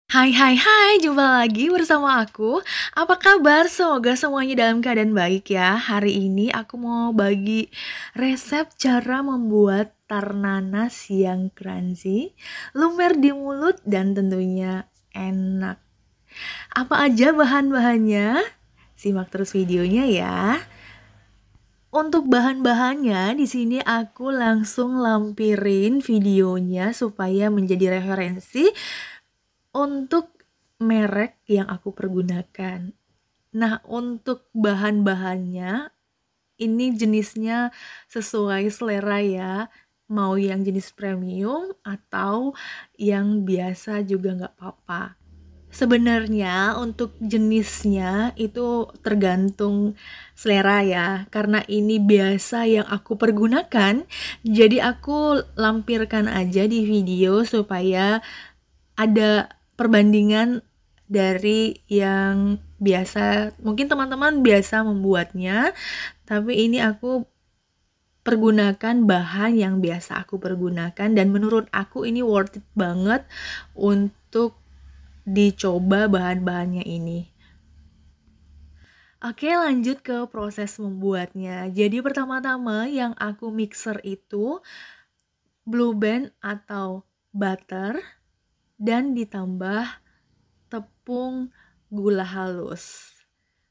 Hai hai hai, jumpa lagi bersama aku. Apa kabar? Semoga semuanya dalam keadaan baik ya. Hari ini aku mau bagi resep cara membuat tarnanas yang crunchy, lumer di mulut dan tentunya enak. Apa aja bahan-bahannya? Simak terus videonya ya. Untuk bahan-bahannya, di sini aku langsung lampirin videonya supaya menjadi referensi untuk merek yang aku pergunakan. Nah, untuk bahan-bahannya, ini jenisnya sesuai selera ya. Mau yang jenis premium atau yang biasa juga nggak apa-apa. Sebenarnya untuk jenisnya itu tergantung selera ya. Karena ini biasa yang aku pergunakan, jadi aku lampirkan aja di video supaya ada perbandingan dari yang biasa, mungkin teman-teman biasa membuatnya, tapi ini aku pergunakan bahan yang biasa aku pergunakan dan menurut aku ini worth it banget untuk dicoba bahan-bahannya ini. Oke, lanjut ke proses membuatnya. Jadi pertama-tama yang aku mixer itu Blue Band atau butter dan ditambah tepung gula halus.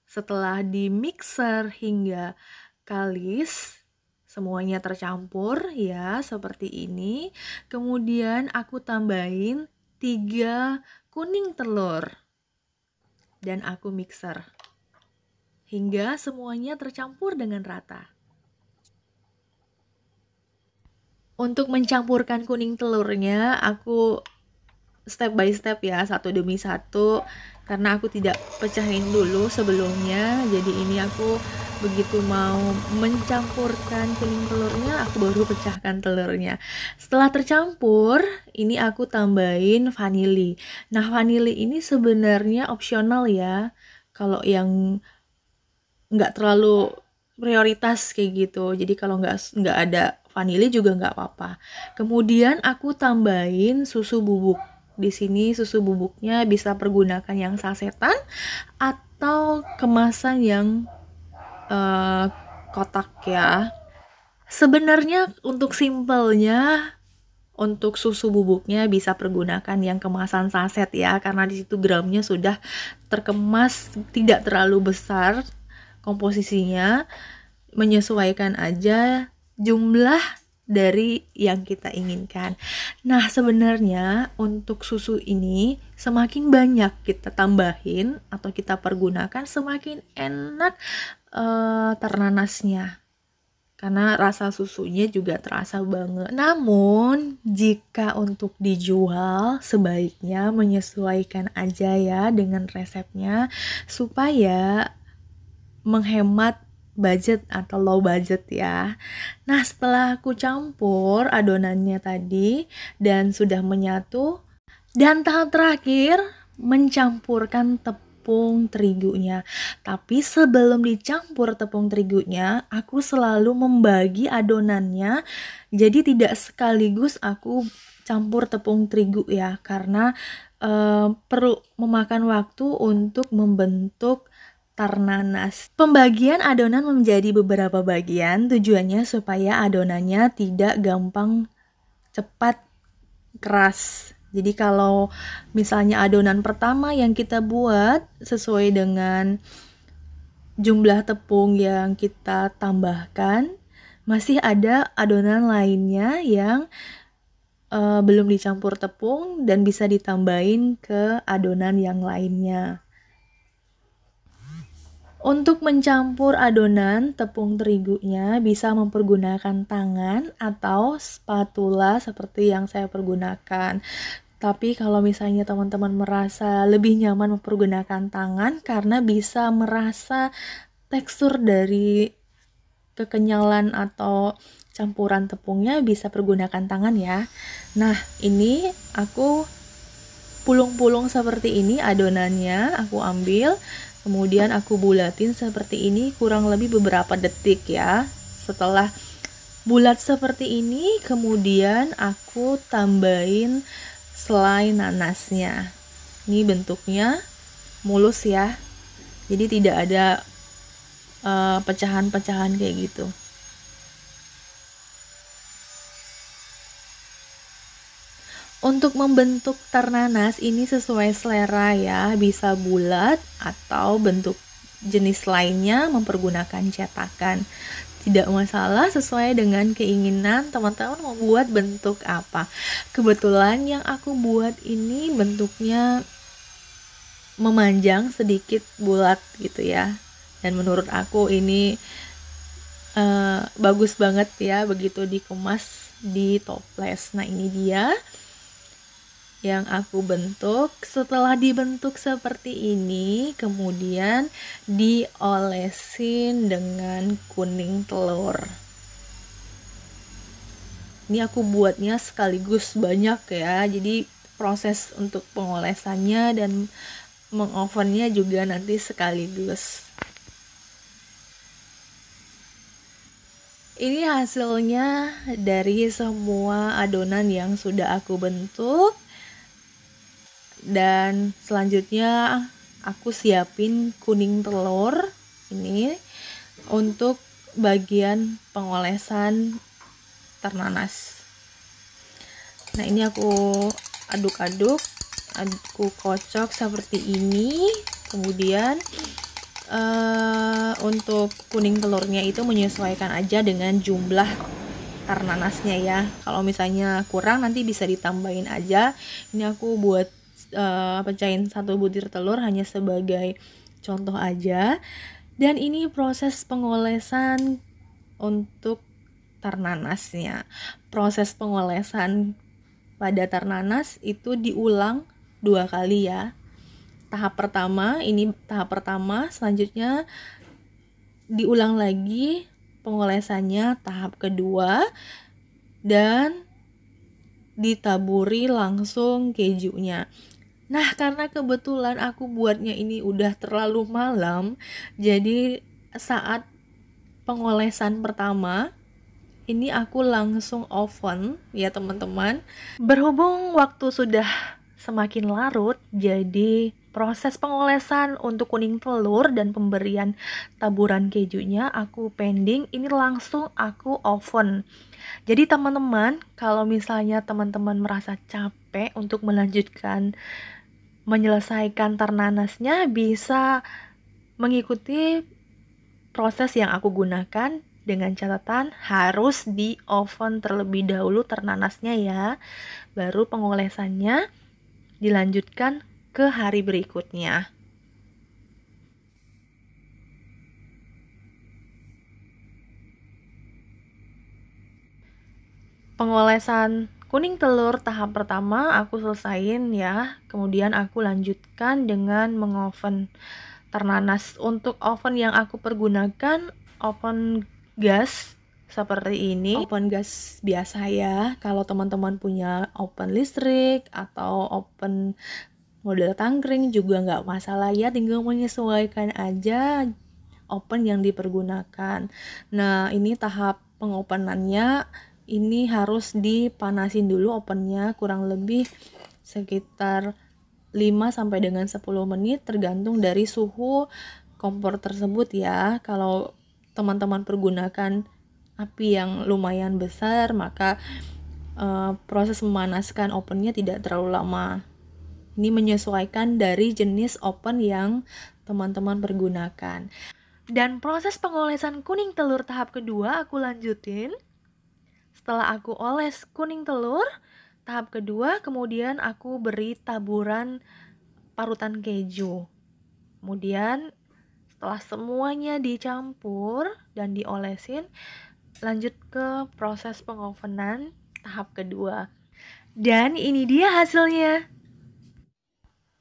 Setelah di mixer hingga kalis, semuanya tercampur ya seperti ini. Kemudian aku tambahin 3 kuning telur dan aku mixer hingga semuanya tercampur dengan rata. Untuk mencampurkan kuning telurnya aku step by step ya, satu demi satu, karena aku tidak pecahin dulu sebelumnya. Jadi ini aku begitu mau mencampurkan kuning telurnya, aku baru pecahkan telurnya. Setelah tercampur, ini aku tambahin vanili. Nah, vanili ini sebenarnya opsional ya. Kalau yang nggak terlalu prioritas kayak gitu. Jadi kalau nggak ada vanili juga nggak apa-apa. Kemudian aku tambahin susu bubuk. Di sini susu bubuknya bisa pergunakan yang sasetan atau kemasan yang kotak ya. Sebenarnya untuk simpelnya, untuk susu bubuknya bisa pergunakan yang kemasan saset ya, karena di situ gramnya sudah terkemas tidak terlalu besar komposisinya, menyesuaikan aja jumlah dari yang kita inginkan. Nah, sebenarnya untuk susu ini semakin banyak kita tambahin atau kita pergunakan, semakin enak ternanasnya. Karena rasa susunya juga terasa banget. Namun, jika untuk dijual, sebaiknya menyesuaikan aja ya dengan resepnya supaya menghemat budget atau low budget ya. Nah, setelah aku campur adonannya tadi dan sudah menyatu, dan tahap terakhir mencampurkan tepung terigunya. Tapi sebelum dicampur tepung terigunya, aku selalu membagi adonannya. Jadi tidak sekaligus aku campur tepung terigu ya, karena perlu memakan waktu untuk membentuk tarnanas. Pembagian adonan menjadi beberapa bagian tujuannya supaya adonannya tidak gampang cepat keras. Jadi kalau misalnya adonan pertama yang kita buat sesuai dengan jumlah tepung yang kita tambahkan, masih ada adonan lainnya yang belum dicampur tepung dan bisa ditambahin ke adonan yang lainnya. Untuk mencampur adonan tepung terigunya bisa mempergunakan tangan atau spatula seperti yang saya pergunakan. Tapi kalau misalnya teman-teman merasa lebih nyaman mempergunakan tangan karena bisa merasa tekstur dari kekenyalan atau campuran tepungnya, bisa pergunakan tangan ya. Nah, ini aku pulung-pulung seperti ini adonannya, aku ambil, kemudian aku bulatin seperti ini kurang lebih beberapa detik ya. Setelah bulat seperti ini, kemudian aku tambahin selai nanasnya. Ini bentuknya mulus ya, jadi tidak ada pecahan-pecahan kayak gitu. Untuk membentuk ternanas ini sesuai selera ya, bisa bulat atau bentuk jenis lainnya mempergunakan cetakan. Tidak masalah, sesuai dengan keinginan teman-teman mau buat bentuk apa. Kebetulan yang aku buat ini bentuknya memanjang sedikit bulat gitu ya. Dan menurut aku ini bagus banget ya begitu dikemas di toples. Nah, ini dia yang aku bentuk. Setelah dibentuk seperti ini, kemudian diolesin dengan kuning telur. Ini aku buatnya sekaligus banyak ya, jadi proses untuk pengolesannya dan mengovennya juga nanti sekaligus. Ini hasilnya dari semua adonan yang sudah aku bentuk. Dan selanjutnya aku siapin kuning telur ini untuk bagian pengolesan ternanas. Nah, ini aku aduk-aduk, aku kocok seperti ini. Kemudian untuk kuning telurnya itu menyesuaikan aja dengan jumlah ternanasnya ya. Kalau misalnya kurang nanti bisa ditambahin aja. Ini aku buat pecahin 1 butir telur hanya sebagai contoh aja. Dan ini proses pengolesan untuk ternanasnya. Proses pengolesan pada ternanas itu diulang 2 kali ya. Tahap pertama, ini tahap pertama, selanjutnya diulang lagi pengolesannya tahap kedua, dan ditaburi langsung kejunya. Nah, karena kebetulan aku buatnya ini udah terlalu malam, jadi saat pengolesan pertama ini aku langsung oven ya teman-teman. Berhubung waktu sudah semakin larut, jadi proses pengolesan untuk kuning telur dan pemberian taburan kejunya aku pending, ini langsung aku oven. Jadi teman-teman, kalau misalnya teman-teman merasa capek untuk menyelesaikan ternanasnya, bisa mengikuti proses yang aku gunakan dengan catatan harus di oven terlebih dahulu ternanasnya ya, baru pengolesannya dilanjutkan ke hari berikutnya. Pengolesan kuning telur tahap pertama aku selesain ya, kemudian aku lanjutkan dengan mengoven ternanas. Untuk oven yang aku pergunakan oven gas seperti ini, oven gas biasa ya. Kalau teman-teman punya oven listrik atau oven model tangkring juga nggak masalah ya, tinggal menyesuaikan aja oven yang dipergunakan. Nah, ini tahap pengopenannya, ini harus dipanasin dulu ovennya kurang lebih sekitar 5 sampai dengan 10 menit tergantung dari suhu kompor tersebut ya. Kalau teman-teman pergunakan api yang lumayan besar, maka proses memanaskan ovennya tidak terlalu lama. Ini menyesuaikan dari jenis oven yang teman-teman pergunakan. Dan proses pengolesan kuning telur tahap kedua aku lanjutin. Setelah aku oles kuning telur tahap kedua, kemudian aku beri taburan parutan keju. Kemudian setelah semuanya dicampur dan diolesin, lanjut ke proses pengovenan tahap kedua. Dan ini dia hasilnya.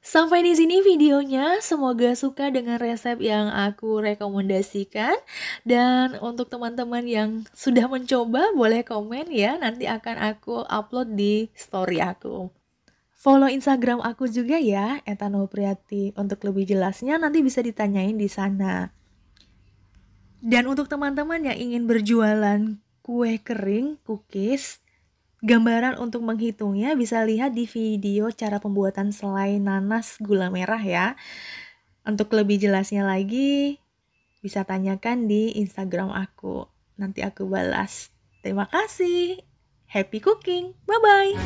Sampai di sini videonya, semoga suka dengan resep yang aku rekomendasikan. Dan untuk teman-teman yang sudah mencoba, boleh komen ya, nanti akan aku upload di story aku. Follow Instagram aku juga ya, @anopriati. Untuk lebih jelasnya nanti bisa ditanyain di sana. Dan untuk teman-teman yang ingin berjualan kue kering, cookies, Gambaran untuk menghitungnya bisa lihat di video cara pembuatan selai nanas gula merah ya. Untuk lebih jelasnya lagi, bisa tanyakan di Instagram aku. Nanti aku balas. Terima kasih. Happy cooking. Bye-bye.